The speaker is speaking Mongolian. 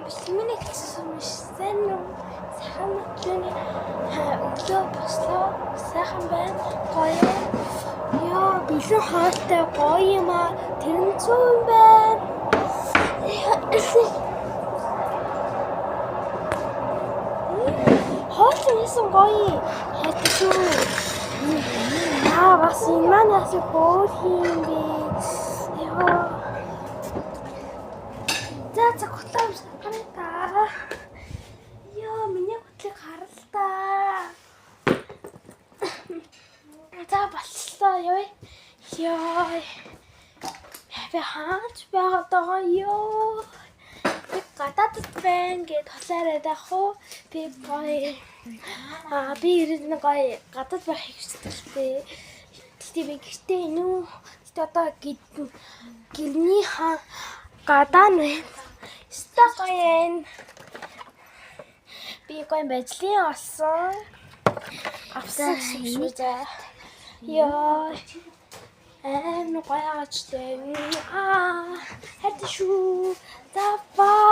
Бэлмэний гэсэн юм сайн уу? Сайхан өглөөний өглөө бослоо. Сайхан байна. Гоё. Яа, бэлэн хаатай гоё юм аа. Тэрнцүү юм байна. Хоолой хийсэн гоё. Хайтай шүү. Бас энэ маань ясыг өөр юм бэ? Яа. За готлоо саргана та. Яа, миний готлыг харал та. За боллоо ёо. Яа. Би хаач байгаад байгаа ёо. Би гадаадд байна гэд толоорой даах уу? Би гоё. Би ирээд нэг гоё гадаад байх хэрэгтэй. Тэгтээ би гэртээ инүү. Тэгтээ одоо гэрний гадаа нь стакайн. Би гоё бажлын олсон. Авсан шүү дээ. Яа. Гоё аачтай. Хайртай шүү. За бай.